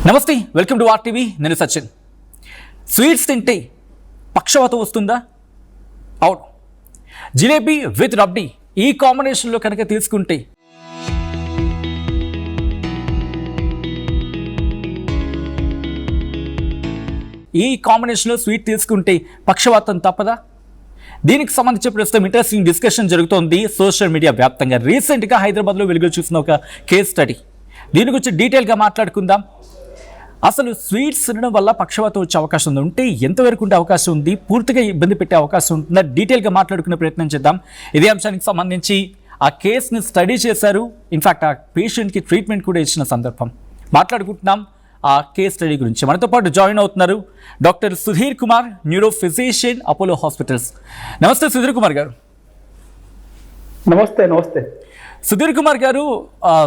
నమస్తే, welcome to RTV. నేను Sachin. Sweets తింటే పక్షవాతం వస్తుందా? అవును. జిలేబీ విత్ రబ్డీ ఈ కాంబినేషన్లో కనుక తీసుకుంటే స్వీట్ తీసుకుంటే పక్షవాతం తప్పదా? దీనికి సంబంధించి ప్రస్తుతం ఇంట్రెస్టింగ్ డిస్కషన్ జరుగుతోంది సోషల్ మీడియా వ్యాప్తంగా. రీసెంట్గా హైదరాబాద్లో వెలుగు చూసిన ఒక కేస్ స్టడీ, దీని గురించి డీటెయిల్గా మాట్లాడుకుందాం. అసలు స్వీట్స్ తినడం వల్ల పక్షవాతం వచ్చే అవకాశం ఉంటే ఎంతవరకు ఉండే అవకాశం ఉంది, పూర్తిగా ఇబ్బంది పెట్టే అవకాశం ఉంటుందా, డీటెయిల్గా మాట్లాడుకునే ప్రయత్నం చేద్దాం. ఇదే అంశానికి సంబంధించి ఆ కేసుని స్టడీ చేశారు, ఇన్ఫ్యాక్ట్ ఆ పేషెంట్కి ట్రీట్మెంట్ కూడా ఇచ్చిన సందర్భం మాట్లాడుకుంటున్నాం. ఆ కేస్ స్టడీ గురించి మనతో పాటు జాయిన్ అవుతున్నారు doctor Sudheer Kumar, neuro physician, Apollo hospitals. నమస్తే సుధీర్ కుమార్ గారు. నమస్తే. సుధీర్ కుమార్ గారు,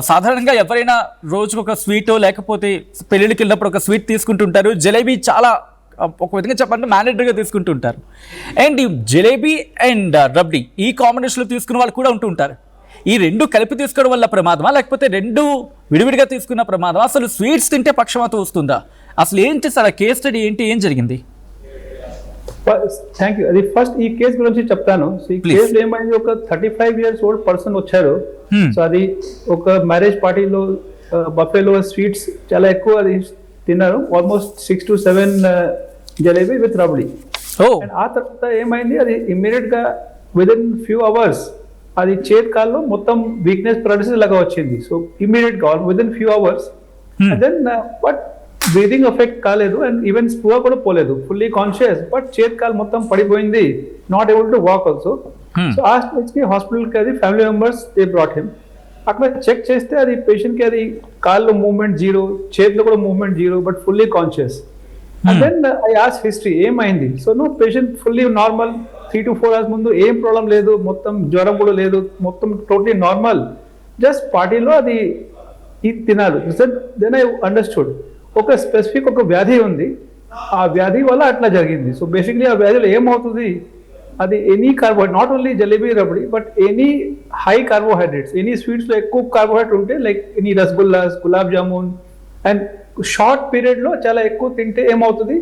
సాధారణంగా ఎవరైనా రోజుకు ఒక స్వీటో లేకపోతే పెళ్ళిళ్ళకి వెళ్ళినప్పుడు ఒక స్వీట్ తీసుకుంటుంటారు. జలేబీ చాలా ఒక విధంగా చెప్పాలంటే మ్యాండేటరీగా తీసుకుంటుంటారు. అండ్ ఈ జలేబీ అండ్ రబ్డీ ఈ కాంబినేషన్లో తీసుకునే వాళ్ళు కూడా ఉంటూ ఉంటారు. ఈ రెండు కలిపి తీసుకోవడం వల్ల ప్రమాదమా, లేకపోతే రెండు విడివిడిగా తీసుకున్న ప్రమాదమా? అసలు స్వీట్స్ తింటే పక్షవాతం వస్తుందా? అసలు ఏంటి సార్ ఆ కేస్ స్టడీ ఏంటి, ఏం జరిగింది? Thank you. అది ఫస్ట్ ఈ కేసు గురించి చెప్తాను. సో ఈ కేసు ఏమైంది, ఒక 35 years old పర్సన్ వచ్చారు. సో అది ఒక మ్యారేజ్ పార్టీలో బఫేలో స్వీట్స్ చాలా ఎక్కువ అది తిన్నారు, almost 6 to 7 jalebi with rabdi. ఆ తర్వాత ఏమైంది, అది ఇమ్మీడియట్ గా విదిన్ ఫ్యూ అవర్స్ అది చేతి కాల్లో మొత్తం వీక్నెస్ పారాలిసిస్ లాగా వచ్చింది. సో ఇమ్మీడియట్ గా within few hours then but breathing effect కాలేదు అండ్ ఈవెన్ స్పృహ కూడా పోలేదు, ఫుల్లీ కాన్షియస్, బట్ చేతి కాలు మొత్తం పడిపోయింది, not able to walk also. So ఆ స్టేజ్ కి హాస్పిటల్ కి అది family members they brought him. అక్కడ చెక్ చేస్తే అది పేషెంట్ కి అది కాల్లో మూవ్మెంట్ జీరో, చేతిలో కూడా movement zero, but fully conscious. And then I ask history ఏమైంది. So no, patient fully normal, 3 to 4 hours ముందు ఏం ప్రాబ్లం లేదు, మొత్తం జ్వరం కూడా లేదు, మొత్తం టోటలీ నార్మల్, జస్ట్ పార్టీలో అది ఇది తినాలి. దెన్ ఐ అండర్స్టూడ్ ఒక స్పెసిఫిక్ ఒక వ్యాధి ఉంది, ఆ వ్యాధి వల్ల అట్లా జరిగింది. సో బేసిక్లీ ఆ వ్యాధిలో ఏమవుతుంది, అది any carbohydrate, not only jalebi rabdi but any high carbohydrates, any స్వీట్స్లో ఎక్కువ కార్బోహైడ్రేట్ ఉంటే, like any rasgullas, gulab jamun, and short పీరియడ్లో చాలా ఎక్కువ తింటే ఏమవుతుంది,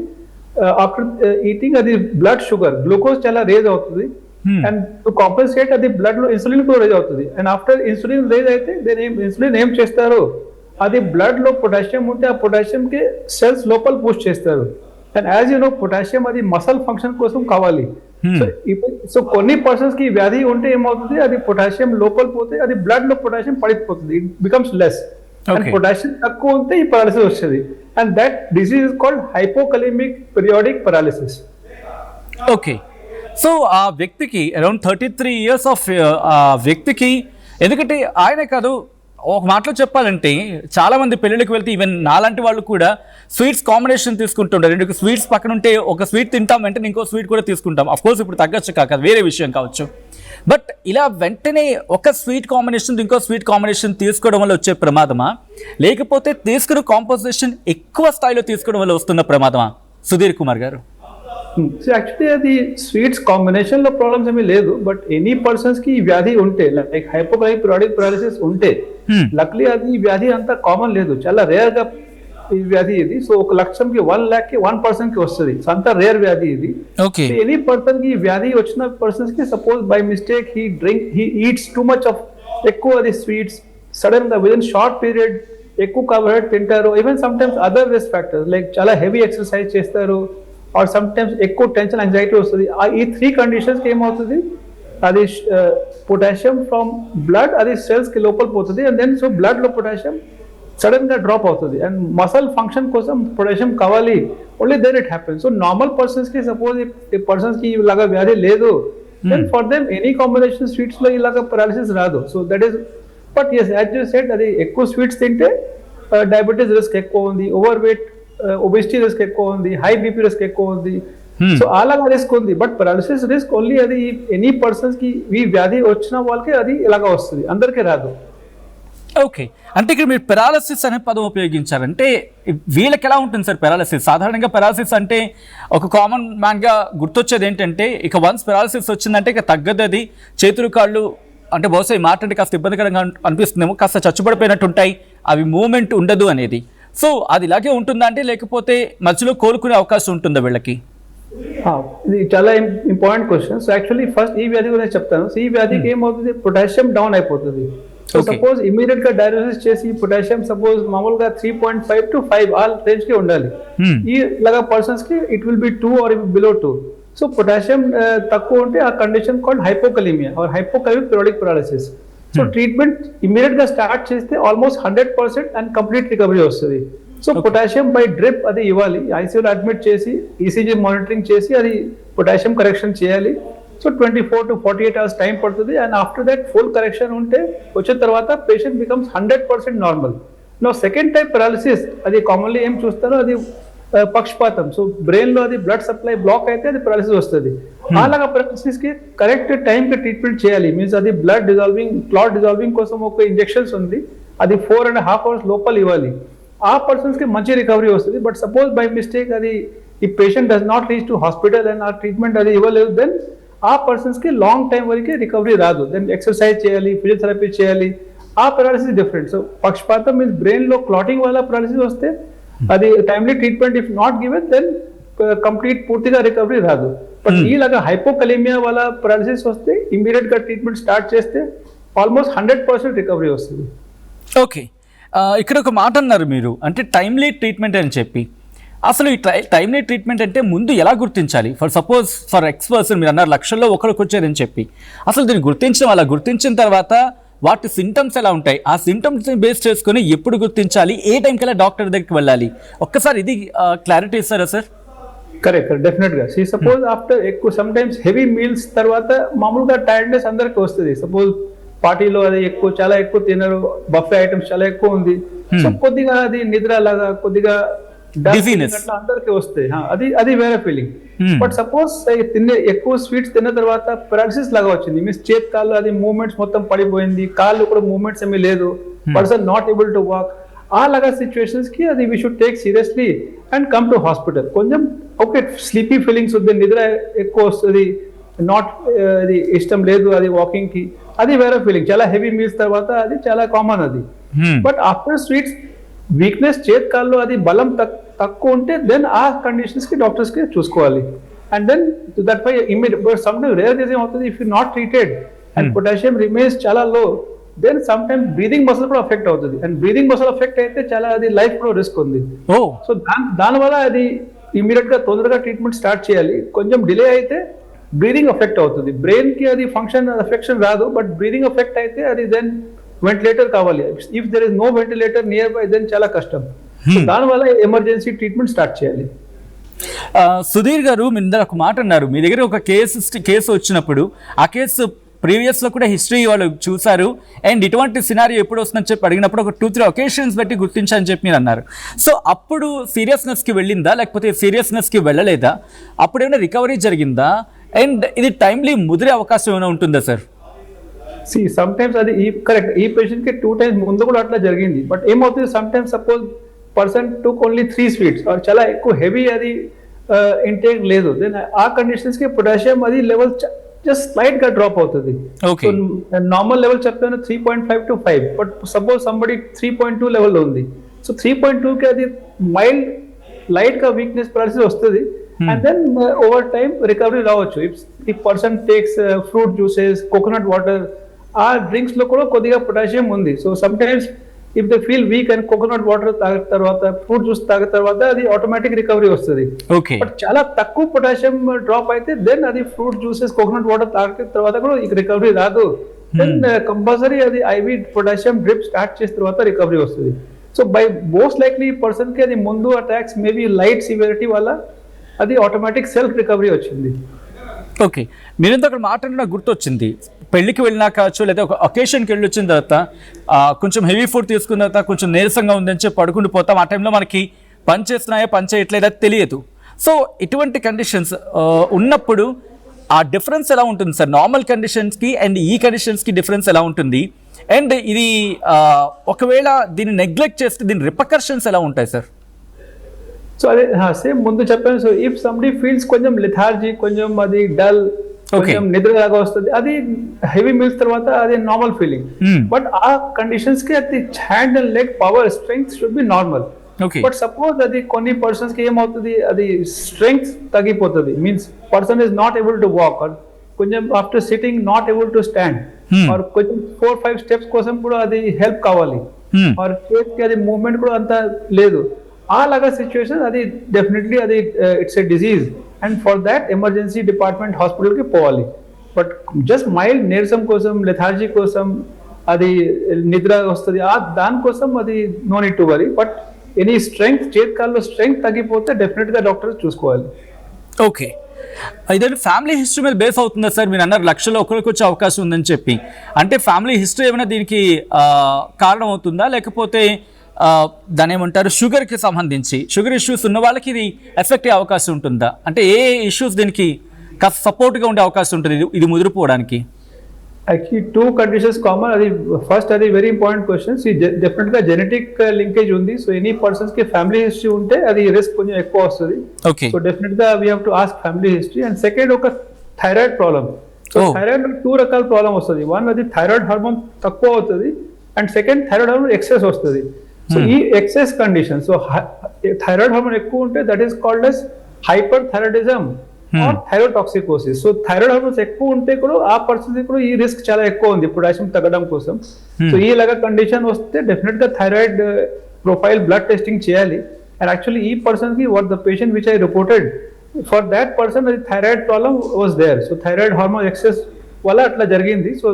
ఆఫ్టర్ ఈటింగ్ అది బ్లడ్ షుగర్, గ్లూకోజ్ చాలా రేజ్ అవుతుంది. అండ్ టు కాంపెన్సేట్ అది బ్లడ్ లో ఇన్సులిన్ కూడా రేజ్ అవుతుంది. అండ్ ఆఫ్టర్ ఇన్సులిన్ రేజ్ అయితే ఇన్సులిన్ ఏం చేస్తారు, అది బ్లడ్ లో పొటాషియం ఉంటే ఆ పొటాషియం కి సెల్స్ లోపల పుష్ చేస్తారు. And as you know, potassium అది మసల్ ఫంక్షన్ కోసం కావాలి. సో కొన్ని పర్సన్స్ కి వ్యాధి ఉంటే ఏమవుతుంది, అది పొటాషియం లోపల పోతే అది బ్లడ్ లో పొటాషియం పడిపోతుంది, it becomes less. And potassium తక్కువ ఉంటే ఈ పారాలిసిస్ వస్తుంది. And that disease is called hypokalemic periodic paralysis. Okay. So ఆ వ్యక్తికి అరౌండ్ 33 years ఆఫ్ వ్యక్తికి, ఎందుకంటే ఆయనే కాదు, ఒక మాటలో చెప్పాలంటే చాలా మంది పెళ్ళిళ్ళకి వెళ్తే ఈవెన్ నాలాంటి వాళ్ళు కూడా స్వీట్స్ కాంబినేషన్ తీసుకుంటుంటారు. రెండు స్వీట్స్ పక్కన ఉంటే ఒక స్వీట్ తింటాం, వెంటనే ఇంకో స్వీట్ కూడా తీసుకుంటాం. అఫ్కోర్స్ ఇప్పుడు తగ్గచ్చు కాక వేరే విషయం కావచ్చు. బట్ ఇలా వెంటనే ఒక స్వీట్ కాంబినేషన్ ఇంకో స్వీట్ కాంబినేషన్ తీసుకోవడం వల్ల వచ్చే ప్రమాదమా, లేకపోతే తీసుకున్న కాంపోజిషన్ ఎక్కువ స్థాయిలో తీసుకోవడం వల్ల వస్తున్న ప్రమాదమా సుధీర్ కుమార్ గారు? యాక్చువల్లీ అది స్వీట్స్ కాంబినేషన్ లో ప్రాబ్లమ్స్ ఏమీ లేదు, బట్ ఎనీ పర్సన్స్ కి ఈ వ్యాధి ఉంటే, లైక్ హైపోకలిమిక్ పీరియాడిక్ పారాలిసిస్ ఉంటే, లక్లీ అది ఈ వ్యాధి అంత కామన్ లేదు, చాలా రేర్ గా ఈ వ్యాధి ఇది. సో 1 లక్షకి 1 lakh కి 1 person కి వస్తుంది, అంత రేర్ వ్యాధి ఇది. ఎనీ పర్సన్ కి వ్యాధి వచ్చిన పర్సన్స్ కి suppose by mistake he eats too much of ఎక్కువ అది స్వీట్స్, సడన్ గా విదిన్ షార్ట్ పీరియడ్ ఎక్కువ కార్బోహైడ్రేట్ తింటారు, even some times other risk factors like చాలా హెవీ ఎక్సర్సైజ్ చేస్తారు, ఆర్ సమ్ టైమ్స్ ఎక్కువ టెన్షన్ యాంగ్జైటీ వస్తుంది. ఈ 3 conditions కి ఏమవుతుంది, అది పొటాషియం ఫ్రమ్ బ్లడ్ అది సెల్స్ కి లోపల పోతుంది. అండ్ దెన్ సో బ్లడ్ లో పొటాషియం సడన్ గా డ్రాప్ అవుతుంది. అండ్ మసల్ ఫంక్షన్ కోసం పొటాషియం కావాలి, only then it happens. So normal persons కి సపోజ్ ఈ పర్సన్స్ కి ఇలాగా వ్యాధి లేదు, then for them any combination sweets లో ఇలాగా పారాలిసిస్ రాదు. So that is, but yes as you said, అది ఎక్కువ స్వీట్స్ తింటే డయాబెటీస్ రిస్క్ ఎక్కువ ఉంది, ఓవర్ వెయిట్ ఒబెసిటీ రిస్క్ ఎక్కువ ఉంది, హై బీపీ రిస్క్ ఎక్కువ ఉంది. సో అలాగా రిస్క్ ఉంది, బట్ పారాలిసిస్ రిస్క్ ఓన్లీ అది ఎనీ పర్సన్స్ కి ఈ వ్యాధి వచ్చిన వాళ్ళకి అది ఇలాగా వస్తుంది, అందరికీ రాదు. ఓకే, అంటే ఇక్కడ మీరు పెరాలసిస్ అనే పదం ఉపయోగించారంటే వీళ్ళకి ఎలా ఉంటుంది సార్ పెరాలసిస్? సాధారణంగా పెరాలసిస్ అంటే ఒక కామన్ మ్యాన్గా గుర్తొచ్చేది ఏంటంటే, ఇక వన్స్ పెరాలసిస్ వచ్చిందంటే ఇక తగ్గదు, అది చేతులు కాళ్ళు అంటే బహుశా ఈ మాట అంటే కాస్త ఇబ్బందికరంగా అనిపిస్తుందేమో, కాస్త చచ్చుబడిపోయినట్టు ఉంటాయి, అవి మూవ్మెంట్ ఉండదు అనేది. సో అది ఇలాగే ఉంటుందా అంటే, లేకపోతే మధ్యలో కోలుకునే అవకాశం ఉంటుందా వీళ్ళకి? ఇది చాలా important question. So actually first ఈ వ్యాధి గురించి చెప్తాను. సో ఈ వ్యాధికి ఏమవుతుంది, పొటాషియం డౌన్ అయిపోతుంది. సో సపోజ్ ఇమీడియట్ గా డయాగ్నోసిస్ చేసి పొటాషియం సపోజ్ మామూలుగా 3.5 to 5 ఆ రేంజ్ కి ఉండాలి. ఈ ఇలాగా పర్సన్స్ కి it will be 2 or below 2. So potassium తక్కువ ఉంటే ఆ condition called hypokalemia or hypokalemic periodic paralysis. So treatment immediate గా స్టార్ట్ చేస్తే ఆల్మోస్ట్ 100% అండ్ కంప్లీట్ రికవరీ వస్తుంది. సో పొటాషియం బై డ్రిప్ అది ఇవ్వాలి, ఐసీయూలో అడ్మిట్ చేసి ఈసీజీ మానిటరింగ్ చేసి అది పొటాషియం కరెక్షన్ చేయాలి. సో 24 to 48 hours టైం పడుతుంది. And after that full correction ఉంటే వచ్చిన తర్వాత patient becomes 100% normal. No second type paralysis అది కామన్లీ ఏం చూస్తారో అది పక్షపాతం. సో బ్రెయిన్ లో అది బ్లడ్ సప్లై బ్లాక్ అయితే అది పెరాలిసిస్ వస్తుంది. అలాగా పెరాలిసిస్ కి కరెక్ట్ టైం కి ట్రీట్మెంట్ చేయాలి. మీన్స్ అది బ్లడ్ డిజాల్వింగ్ క్లాట్ డిజాల్వింగ్ కోసం ఒక ఇంజెక్షన్స్ ఉంది, అది 4.5 hours లోపల ఇవ్వాలి. ఆ పర్సన్స్ కి మంచి రికవరీ వస్తుంది. బట్ సపోజ్ బై మిస్టేక్ అది ఈ patient does not reach to hospital and ఆ ట్రీట్మెంట్ అది ఇవ్వలేదు, దెన్ ఆ పర్సన్స్ కి లాంగ్ టైం వరకు రికవరీ రాదు. దెన్ ఎక్సర్సైజ్ చేయాలి, ఫిజియోథెరపీ చేయాలి. ఆ పెరాలిసిస్ డిఫరెంట్. సో పక్షపాతం మీన్స్ బ్రెయిన్ లో క్లాటింగ్ వల్ల పెరాలిసిస్ వస్తే అది timely treatment if not given then complete పూర్తిగా రికవరీ రాదు. బట్ ఈలాగా హైపోకలీమియా వల్ల పెరాలిసిస్ వస్తే ఇమీడియట్ గా ట్రీట్మెంట్ స్టార్ట్ చేస్తే ఆల్మోస్ట్ 100% రికవరీ వస్తుంది. ఓకే, ఇక్కడ ఒక మాట అన్నారు మీరు, అంటే టైమ్లీ ట్రీట్మెంట్ అని చెప్పి. అసలు ఈ టైమ్లీ ట్రీట్మెంట్ అంటే ముందు ఎలా గుర్తించాలి? ఫర్ ఎక్స్ పర్సన్ మీరు అన్నారు లక్షల్లో ఒకరికి వచ్చారని చెప్పి, అసలు దీన్ని గుర్తించడం, అలా గుర్తించిన తర్వాత వాటి సింటమ్స్ ఎలా ఉంటాయి, ఆ సింటమ్స్ బేస్ చేసుకుని ఎప్పుడు గుర్తించాలి, ఏ టైం కల్లా డాక్టర్ దగ్గరికి వెళ్ళాలి, ఒక్కసారి ఇది క్లారిటీ ఇస్తారా సార్? కరెక్ట్, డెఫినెట్ గా. సపోజ్ ఆఫ్టర్ ఎక్కువ సమ్ టైమ్స్ హెవీ మీల్స్ తర్వాత మామూలుగా టైర్డ్నెస్ అందరికి వస్తుంది. సపోజ్ పార్టీలో అది ఎక్కువ చాలా ఎక్కువ తినరు, బఫే ఐటమ్స్ చాలా ఎక్కువ ఉంది, సో కొద్దిగా అది నిద్ర లాగా కొద్దిగా అందరికి వస్తాయి, అది వేరే ఫీలింగ్. బట్ సపోజ్ తినే ఎక్కువ స్వీట్స్ తిన్న తర్వాత పెరాలిసిస్ లాగా వచ్చింది, మీన్స్ చేతి కాళ్ళు అది మూవ్మెంట్స్ మొత్తం పడిపోయింది, కాళ్ళు కూడా మూవ్మెంట్స్ ఏమీ లేదు, person not able to walk, ఆ లాగా సిచ్యువేషన్స్ కి అది we should take seriously and come to hospital. కొంచెం ఓకే స్లీపీ ఫీలింగ్స్ ఉంది, నిద్ర ఎక్కువ వస్తుంది, నాట్ అది ఇష్టం లేదు అది వాకింగ్ కి, అది వేరే ఫీలింగ్. చాలా హెవీ మీల్స్ తర్వాత అది చాలా కామన్ అది. బట్ ఆఫ్టర్ స్వీట్స్ వీక్నెస్ చేతి కాళ్ళు అది బలం తక్కువ ఉంటే దెన్ ఆ కండిషన్స్ కి డాక్టర్స్ కి చూసుకోవాలి. And then that why immediate some time rare case ఏమవుతుంది, if you not treated and potassium remains చాలా low, then some time breathing muscle కూడా అఫెక్ట్ అవుతుంది. అండ్ బ్రీదింగ్ మసిల్ అఫెక్ట్ అయితే చాలా అది లైఫ్ కూడా రిస్క్ ఉంది. సో దానివల్ల అది ఇమీడియట్ గా తొందరగా ట్రీట్మెంట్ స్టార్ట్ చేయాలి. కొంచెం డిలే అయితే బ్రీదింగ్ అఫెక్ట్ అవుతుంది, బ్రెయిన్ కి అది ఫంక్షన్ అఫెక్షన్ రాదు, బట్ బ్రీదింగ్ అఫెక్ట్ అయితే అది దెన్ వెంటిలేటర్ కావాలి. If there is no ventilator nearby then చాలా కష్టం. దానివల్ల ఎమర్జెన్సీ ట్రీట్మెంట్ స్టార్ట్ చేయాలి. సుధీర్ గారు, మీరు ఒక మాట అన్నారు, మీ దగ్గర ఒక కేసు వచ్చినప్పుడు ఆ కేసు ప్రీవియస్ లో కూడా హిస్టరీ వాళ్ళు చూసారు, అండ్ ఇటువంటి సినారియో ఎప్పుడు వస్తుందని చెప్పి అడిగినప్పుడు ఒక 2-3 ఒకేషన్స్ బట్టి గుర్తించని చెప్పి మీరు అన్నారు. సో అప్పుడు సీరియస్నెస్ కి వెళ్ళిందా, లేకపోతే సీరియస్నెస్ కి వెళ్ళలేదా, అప్పుడు ఏమైనా రికవరీ జరిగిందా, అండ్ ఇది టైమ్లీ ముదిరే అవకాశం ఏమైనా ఉంటుందా సార్? సమ్ టైమ్స్ అది కరెక్ట్, ఈ పేషెంట్ కి 2 times ముందు కూడా అట్లా జరిగింది. బట్ ఏమవుతుంది, some times suppose person took only 3 sweets or చాలా ఎక్కువ హెవీ అది ఇంటేక్ లేదు, దెన్ ఆ కండిషన్స్ కి పొటాషియం అది లెవెల్ జస్ట్ స్లైట్ గా డ్రాప్ అవుతుంది. నార్మల్ లెవెల్ చెప్తాను 3.5 to 5, but suppose somebody 3.2 level ఉంది. సో 3.2 కి అది మైల్డ్ లైట్ గా వీక్నెస్ పెరాలిసిస్ వస్తుంది. And then over time recovery రావచ్చు. If person takes fruit juices, coconut water, ఆ డ్రింక్స్ లో కూడా కొద్దిగా పొటాషియం ఉంది. So some times if they feel weak and coconut water తాగిన తర్వాత, ఫ్రూట్ జ్యూస్ తాగిన తర్వాత అది ఆటోమేటిక్ రికవరీ వస్తుంది. బట్ చాలా తక్కువ పొటాషియం డ్రాప్ అయితే దెన్ అది ఫ్రూట్ జ్యూసెస్, కోకోనట్ వాటర్ తాగిన తర్వాత కూడా రికవరీ రాదు. దెన్ కంపల్సరీ అది ఐవి పొటాషియం డ్రిప్ స్టార్ట్ చేసిన తర్వాత రికవరీ వస్తుంది. So by most likely person కి అది ముందు అటాక్స్ మేబీ లైట్ సివియరిటీ వల్ల అది ఆటోమేటిక్ సెల్ఫ్ రికవరీ వచ్చింది. ఓకే, మీరెంత అక్కడ మాట్లాడిన గుర్తొచ్చింది, పెళ్లికి వెళ్ళినా కావచ్చు, లేదా ఒక ఒకేషన్కి వెళ్ళి వచ్చిన తర్వాత కొంచెం హెవీ ఫుడ్ తీసుకున్న తర్వాత కొంచెం నీరసంగా ఉందని చెప్పి పడుకుని పోతాం. ఆ టైంలో మనకి పని చేస్తున్నాయో పని చేయట్లేదా తెలియదు. సో ఇటువంటి కండిషన్స్ ఉన్నప్పుడు ఆ డిఫరెన్స్ ఎలా ఉంటుంది సార్? నార్మల్ కండిషన్స్కి అండ్ ఈ కండిషన్స్కి డిఫరెన్స్ ఎలా ఉంటుంది? అండ్ ఇది ఒకవేళ దీన్ని నెగ్లెక్ట్ చేస్తే దీని రిపర్కషన్స్ ఎలా ఉంటాయి సార్? సో అదే సేమ్ ముందు చెప్పాను. సో ఇఫ్ సంబడి ఫీల్స్ కొంచెం లిథార్జీ, కొంచెం అది డల్, కొంచెం నిద్ర లాగా వస్తుంది, అది హెవీ మీల్స్ తర్వాత అది నార్మల్ ఫీలింగ్. బట్ ఆ కండిషన్స్ కి అది hand and leg power strength should be normal. Okay. But suppose అది కొన్ని పర్సన్స్ కి ఏమవుతుంది, అది స్ట్రెంగ్త్ తగ్గిపోతుంది, means person is not able to walk, కొంచెం after sitting not able to stand, or కొంచెం 4-5 స్టెప్స్ కోసం కూడా అది హెల్ప్ కావాలి, ఆర్ చేతికి అది మూవ్మెంట్ కూడా అంత లేదు, అలాగా సిచ్యువేషన్ అది డెఫినెట్లీ అది it's a disease, and for that emergency department హాస్పిటల్కి పోవాలి. బట్ జస్ట్ మైల్డ్ నీరసం కోసం, లెథార్జీ కోసం, అది నిద్ర వస్తుంది దానికోసం అది no need to worry. But any strength, చేతికాల్లో స్ట్రెంగ్త్ తగ్గిపోతే డెఫినెట్గా డాక్టర్ చూసుకోవాలి. ఓకే, అయితే ఫ్యామిలీ హిస్టరీ మీద బేస్ అవుతుందా సార్? మీరు అన్నారు లక్షలో ఒకరికి వచ్చే అవకాశం ఉందని చెప్పి, అంటే ఫ్యామిలీ హిస్టరీ ఏమైనా దీనికి కారణం అవుతుందా, లేకపోతే దాని ఏమంటారు షుగర్కి సంబంధించి షుగర్ ఇష్యూస్ ఉన్న వాళ్ళకి ఇది ఎఫెక్ట్ అయ్యే అవకాశం ఉంటుందా? అంటే ఏ ఇష్యూస్ దీనికి కాస్త సపోర్ట్గా ఉండే అవకాశం ఉంటుంది ఇది ముదిరిపోవడానికి? Actually 2 conditions common. అది ఫస్ట్, అది వెరీ ఇంపార్టెంట్ క్వశ్చన్. డెఫినెట్గా జెనెటిక్ లింకేజ్ ఉంది. సో ఎనీ పర్సన్స్ కి ఫ్యామిలీ హిస్టరీ ఉంటే అది రిస్క్ కొంచెం ఎక్కువ వస్తుంది. సో డెఫినెట్గా we have to ask family history. And second, ఒక థైరాయిడ్ ప్రాబ్లమ్. సో థైరాయిడ్ 2 రకాల ప్రాబ్లమ్ వస్తుంది. వన్, అది థైరాయిడ్ హార్మోన్ తక్కువ అవుతుంది, and second thyroid hormone excess వస్తుంది. సో ఈ excess condition, so thyroid hormone ఎక్కువ ఉంటే that is called as hyperthyroidism or thyrotoxicosis. So thyroid hormones ఎక్కువ ఉంటే కూడా ఆ పర్సన్ కూడా ఈ రిస్క్ చాలా ఎక్కువ ఉంది పొటాషియం తగ్గడం కోసం. సో ఈ లాగా కండిషన్ వస్తే డెఫినెట్ గా థైరాయిడ్ ప్రొఫైల్ బ్లడ్ టెస్టింగ్ చేయాలి. అండ్ యాక్చువల్లీ ఈ పర్సన్ కి what the patient which I reported, for that person అది thyroid problem was there. So thyroid hormone excess వల్ల అట్లా జరిగింది. So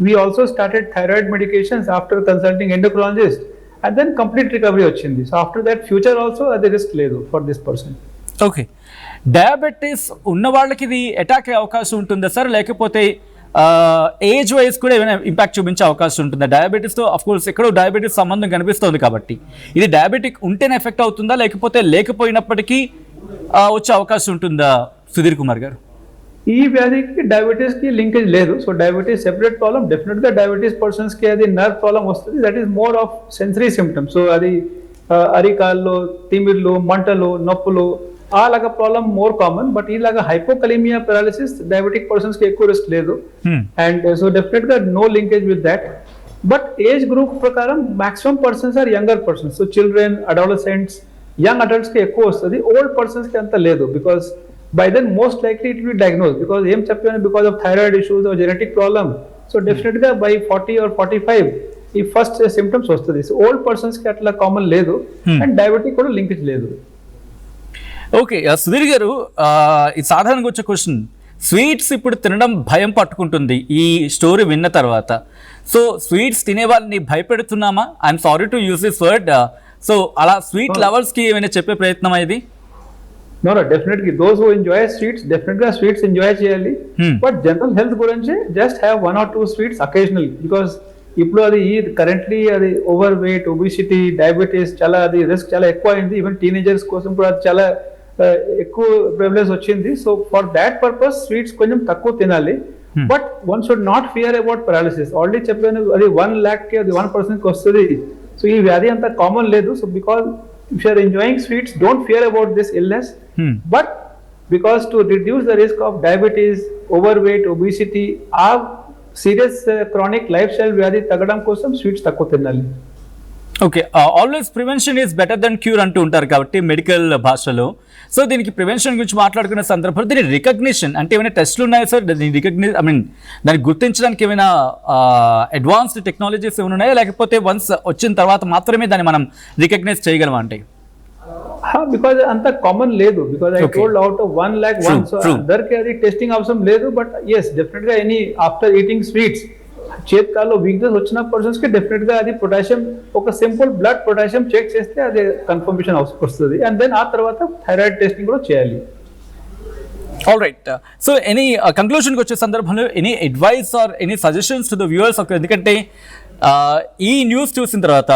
we also started thyroid medications after consulting endocrinologist, and then complete recovery వచ్చింది. So after that future also అది risk లేదు for this person. Okay, diabetes ఉన్న వాళ్ళకి ఇది attack అయ్యే అవకాశం ఉంటుందా సార్, లేకపోతే ఏజ్ వైజ్ కూడా ఏమైనా ఇంపాక్ట్ చూపించే అవకాశం ఉంటుందా? డయాబెటీస్తో అఫ్ కోర్స్ ఎక్కడో డయాబెటీస్ సంబంధం కనిపిస్తుంది కాబట్టి ఇది డయాబెటిక్ ఉంటేనే ఎఫెక్ట్ అవుతుందా, లేకపోతే లేకపోయినప్పటికీ వచ్చే అవకాశం ఉంటుందా సుధీర్ కుమార్ గారు? ఈ వ్యాధికి డయాబెటీస్ కి లింకేజ్ లేదు. So diabetes separate problem. Definite గా డయాబెటీస్ పర్సన్స్ కి అది నర్వ్ ప్రాబ్లమ్ వస్తుంది. That is more of sensory symptoms. So అది అరికాల్లో తిమిర్లు, మంటలు, నొప్పులు అలాగా ప్రాబ్లమ్ మోర్ కామన్. బట్ ఇలాగా హైపోకలీమియా పారాలిసిస్ డయాబెటిక్ పర్సన్స్ కి ఎక్కువ రిస్క్ లేదు. అండ్ సో డెఫినెట్ గా no linkage with that. But age group ప్రకారం maximum persons are younger persons. So children, adolescents, young adults కి ఎక్కువ వస్తుంది. ఓల్డ్ పర్సన్స్ కి అంత లేదు. Because by then most likely it will be diagnosed, because em cheptanu because of thyroid issues or genetic problem. So definitely by 40 or 45 ఈ first symptoms వస్తుంది. So old persons కి అట్లా కామన్ లేదు, and diabetic కూడా linkage లేదు. Okay Sudheer గారు, ఇది సాధారణంగా వచ్చే క్వశ్చన్, స్వీట్స్ ఇప్పుడు తినడం భయం పట్టుకుంటుంది ఈ స్టోరీ విన్న తర్వాత. సో స్వీట్స్ తినే వాళ్ళని భయపెడుతున్నామా? I'm sorry to use this word. So అలా స్వీట్ లవర్స్ కి ఏమైనా చెప్పే ప్రయత్నం ఇది? No, definitely those who enjoy sweets, definitely sweets enjoy చేయాలి. బట్ జనరల్ హెల్త్ గురించి just have 1 or 2 sweets occasional. Because ఇప్పుడు అది కరెంట్లీ అది ఓవర్ వెయిట్, ఒబిసిటీ, డయాబెటీస్ చాలా అది రిస్క్ చాలా ఎక్కువ అయింది. ఈవెన్ టీనేజర్స్ కోసం కూడా అది చాలా ఎక్కువ ప్రివిలేజ్ వచ్చింది. So for that purpose sweets కొంచెం తక్కువ తినాలి. But one should not fear about paralysis. Already చెప్పాను, అది 1 lakh కి అది 1% కి వస్తుంది. సో ఈ వ్యాధి అంత కామన్ లేదు. So because if you are enjoying sweets, don't fear about this illness. But because to reduce the risk of diabetes, overweight, obesity, or serious chronic lifestyle వ్యాధి తగ్గడం కోసం స్వీట్స్ తక్కువ తినాలి. Okay, always prevention is better than cure అంటూ ఉంటారు కాబట్టి medical భాషలో. So దీనికి ప్రివెన్షన్ గురించి మాట్లాడుకునే సందర్భంలో దీని రికగ్నిషన్ అంటే ఏమైనా టెస్ట్లు ఉన్నాయా సార్? దాన్ని గుర్తించడానికి ఏమైనా అడ్వాన్స్డ్ టెక్నాలజీస్ ఏమైనా ఉన్నాయా, లేకపోతే వన్స్ వచ్చిన తర్వాత మాత్రమే దాన్ని మనం రికగ్నైజ్ చేయగలమా? అంటే బికాజ్ అంత కామన్ లేదు. Because I told out of 1 lakh one, so అందరికి అది టెస్టింగ్ అవసరం లేదు. బట్ ఎస్, డెఫినెట్ గా ఎనీ ఆఫ్టర్ ఈటింగ్ స్వీట్స్ చేతికాల్లో వీక్నెస్ వచ్చిన పర్సన్స్ కి డెఫినెట్ గా అది పొటాషియం, ఒక సింపుల్ బ్లడ్ పొటాషియం చెక్ చేస్తే అది కన్ఫర్మేషన్ వస్తుంది. అండ్ దెన్ ఆ తర్వాత థైరాయిడ్ టెస్టింగ్ కూడా చేయాలి. All right. సో ఎనీ కంక్లూషన్కి వచ్చే సందర్భంలో any advice or any suggestions to the viewers? ఎందుకంటే ఈ న్యూస్ చూసిన తర్వాత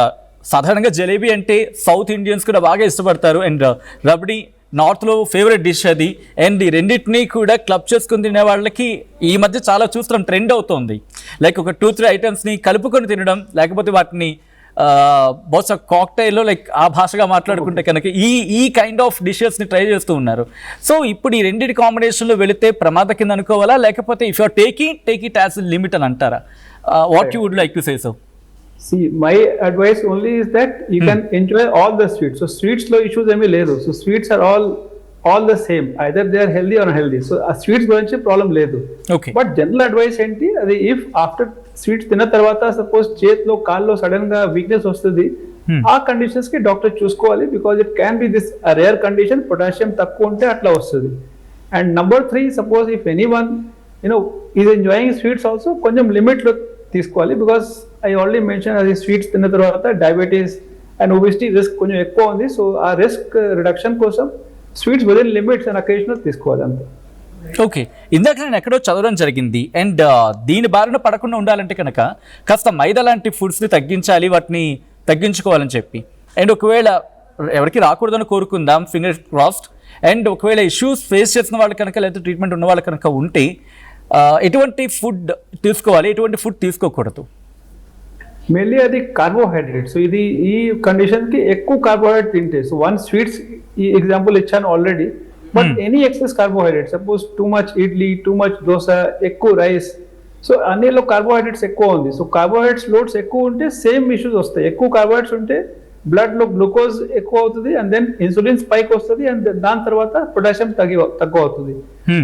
సాధారణంగా జలేబీ అంటే సౌత్ ఇండియన్స్ కూడా బాగా ఇష్టపడతారు, అండ్ రబడీ నార్త్లో ఫేవరెట్ డిష్ అది. అండ్ ఈ రెండింటినీ కూడా క్లబ్ చేసుకుని తినే వాళ్ళకి ఈ మధ్య చాలా చూస్తున్నాం, ట్రెండ్ అవుతుంది. లైక్ ఒక 2-3 ఐటమ్స్ని కలుపుకొని తినడం, లేకపోతే వాటిని బహుశా కాక్టైల్లో లైక్ ఆ భాషగా మాట్లాడుకుంటే కనుక ఈ కైండ్ ఆఫ్ డిషెస్ని ట్రై చేస్తూ ఉన్నారు. సో ఇప్పుడు ఈ రెండింటి కాంబినేషన్లో వెళితే ప్రమాద కింద అనుకోవాలా, లేకపోతే if you're take it as limit అని అంటారా? What you would like to say so? See, my advice only is that you can enjoy all the sweets. So sweets lo issues emi ledu. So sweets are all the same. Either they are healthy or unhealthy. So a sweets gurinchi problem ledu. Okay. But general advice enti adi if after sweets తిన్న తర్వాత suppose చేతిలో కాల్లో sudden గా weakness వస్తుంది ఆ conditions కి doctor చూసుకోవాలి because it can be this rare condition potassium తక్కువ ఉంటే అట్లా వస్తుంది. And number 3 suppose if anyone is enjoying sweets also కొంచెం లిమిట్ లో తీసుకోవాలి బికాస్ ఐ ఆల్రెడీ మెన్షన్ అది స్వీట్స్ తిన్న తర్వాత డయాబెటీస్ అండ్ ఒబిసిటీ రిస్క్ కొంచెం ఎక్కువ ఉంది. సో ఆ రిస్క్ రిడక్షన్ కోసం sweets within limits and occasional తీసుకోవాలి అంతే. ఓకే, ఇందాక నేను ఎక్కడో చదవడం జరిగింది అండ్ దీని బారిన పడకుండా ఉండాలంటే కనుక కాస్త మైదా లాంటి ఫుడ్స్ని తగ్గించాలి, వాటిని తగ్గించుకోవాలని చెప్పి. అండ్ ఒకవేళ ఎవరికి రాకూడదని కోరుకుందాం, ఫింగర్ క్రాస్డ్. అండ్ ఒకవేళ ఇష్యూస్ ఫేస్ చేసిన వాళ్ళు కనుక లేదా ట్రీట్మెంట్ ఉన్న వాళ్ళు కనుక ఉంటే ఎటువంటి ఫుడ్ తీసుకోవాలి, ఎటువంటి ఫుడ్ తీసుకోకూడదు? మెయిన్లీ అది కార్బోహైడ్రేట్. సో ఇది ఈ కండిషన్ కి ఎక్కువ కార్బోహైడ్రేట్ తింటే, సో వన్ స్వీట్స్ ఈ ఎగ్జాంపుల్ ఇచ్చాను already, but any excess carbohydrate suppose too much idli, too much dosa, ఎక్కువ రైస్, సో అన్నిలో కార్బోహైడ్రేట్స్ ఎక్కువ ఉంది. సో కార్బోహైడ్రేట్స్ లోడ్స్ ఎక్కువ ఉంటే సేమ్ ఇష్యూస్ వస్తాయి. ఎక్కువ కార్బోహైడ్రేట్స్ ఉంటే బ్లడ్ లో గ్లూకోజ్ ఎక్కువ అవుతుంది అండ్ దెన్ ఇన్సులిన్ స్పైక్ వస్తుంది అండ్ దాని తర్వాత పొటాషియం తక్కువ అవుతుంది.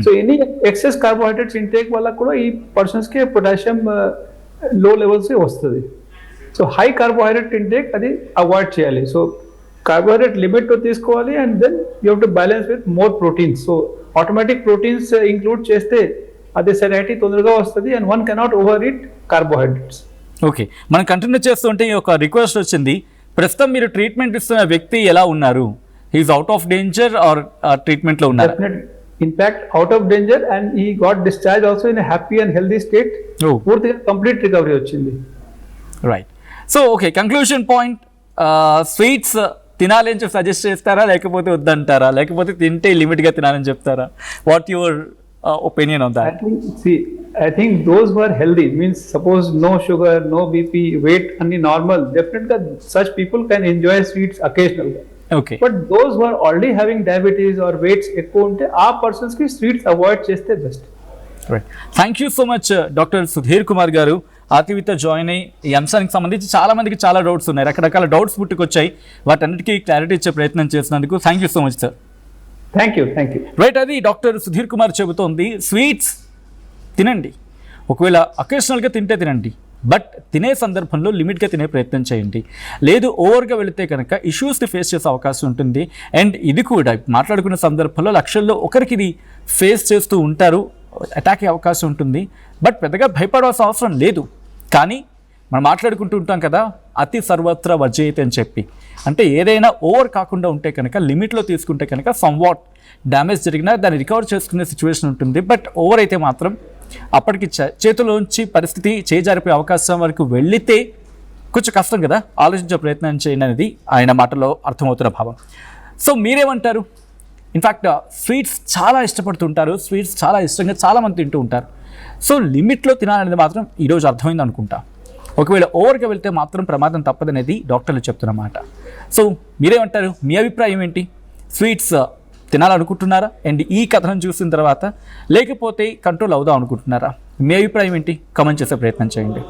So any excess carbohydrates intake వల్ల కూడా ఈ పర్సన్స్ కి పొటాషియం లో లెవెల్స్ వస్తుంది. సో హై కార్బోహైడ్రేట్ ఇంటేక్ అది అవాయిడ్ చేయాలి. సో కార్బోహైడ్రేట్ లిమిట్ తో తీసుకోవాలి and then you have to balance with more proteins. So automatic proteins include చేస్తే అది సెరైటీ తొందరగా వస్తుంది and one cannot overeat carbohydrates. Okay, మనం కంటిన్యూ చేస్తుంటే ఒక రిక్వెస్ట్ వచ్చింది. ప్రస్తుతం మీరు ట్రీట్మెంట్ ఇస్తున్న వ్యక్తి ఎలా ఉన్నారు? He's out of danger or treatment లో ఉన్నారు? In fact out of danger and he got discharge also in happy and healthy state. పూర్తిగా కంప్లీట్ రికవరీ వచ్చింది. Right. So okay, conclusion point, sweets తినాలి అని చెప్పి సజెస్ట్ చేస్తారా, లేకపోతే వద్దంటారా, లేకపోతే తింటే లిమిట్గా తినాలని చెప్తారా? What your opinion on that? I think those who are healthy, means suppose no sugar, no BP, weight and normal, definitely such people can enjoy sweets occasionally. Okay. But those who are already having diabetes or weights ఎక్కువ ఉంటే ఆ persons కి sweets avoid చేస్తే best. Right, thank you so much doctor Sudheer Kumar గారు ఆర్టీవీతో join అయ్యి ఈ అంశానికి సంబంధించి చాలా మందికి చాలా డౌట్స్ ఉన్నాయి, రకరకాల డౌట్స్ పుట్టుకొచ్చాయి, వాటన్నిటికీ క్లారిటీ ఇచ్చే ప్రయత్నం చేసినందుకు thank you so much sir. Thank you. Right, అది డాక్టర్ సుధీర్ కుమార్ చెబుతోంది. స్వీట్స్ తినండి, ఒకవేళ అకేషనల్గా తింటే తినండి, బట్ తినే సందర్భంలో లిమిట్గా తినే ప్రయత్నం చేయండి. లేదు ఓవర్గా వెళితే కనుక ఇష్యూస్ని ఫేస్ చేసే అవకాశం ఉంటుంది. అండ్ ఇది కూడా మాట్లాడుకునే సందర్భంలో లక్షల్లో ఒకరికి ఇది ఫేస్ చేస్తూ ఉంటారు, అటాక్ అయ్యే అవకాశం ఉంటుంది. బట్ పెద్దగా భయపడాల్సిన అవసరం లేదు. కానీ మనం మాట్లాడుకుంటూ ఉంటాం కదా, అతి సర్వత్ర వర్జయతే అని చెప్పి, అంటే ఏదైనా ఓవర్ కాకుండా ఉంటే కనుక లిమిట్లో తీసుకుంటే కనుక సమ్వాట్ డ్యామేజ్ జరిగినా దాన్ని రికవర్ చేసుకునే సిచ్యువేషన్ ఉంటుంది. బట్ ఓవర్ అయితే మాత్రం అప్పటికి చేతిలోంచి పరిస్థితి చేజారిపోయే అవకాశం వరకు వెళితే కొంచెం కష్టం కదా, ఆలోచించే ప్రయత్నం చేయండి అనేది ఆయన మాటలో అర్థమవుతున్న భావం. సో మీరేమంటారు? ఇన్ఫ్యాక్ట్ స్వీట్స్ చాలా ఇష్టపడుతుంటారు, స్వీట్స్ చాలా ఇష్టంగా చాలామంది తింటూ ఉంటారు. సో లిమిట్లో తినాలనేది మాత్రం ఈరోజు అర్థమైంది అనుకుంటా. ఒకవేళ ఓవర్గా వెళ్తే మాత్రం ప్రమాదం తప్పదనేది డాక్టర్లు చెప్తున్నమాట. సో మీరేమంటారు? మీ అభిప్రాయం ఏంటి? స్వీట్స్ తినాలనుకుంటున్నారా? అండ్ ఈ కథను చూసిన తర్వాత లేకపోతే కంట్రోల్ అవుదాం అనుకుంటున్నారా? మీ అభిప్రాయం ఏంటి? కామెంట్ చేసే ప్రయత్నం చేయండి.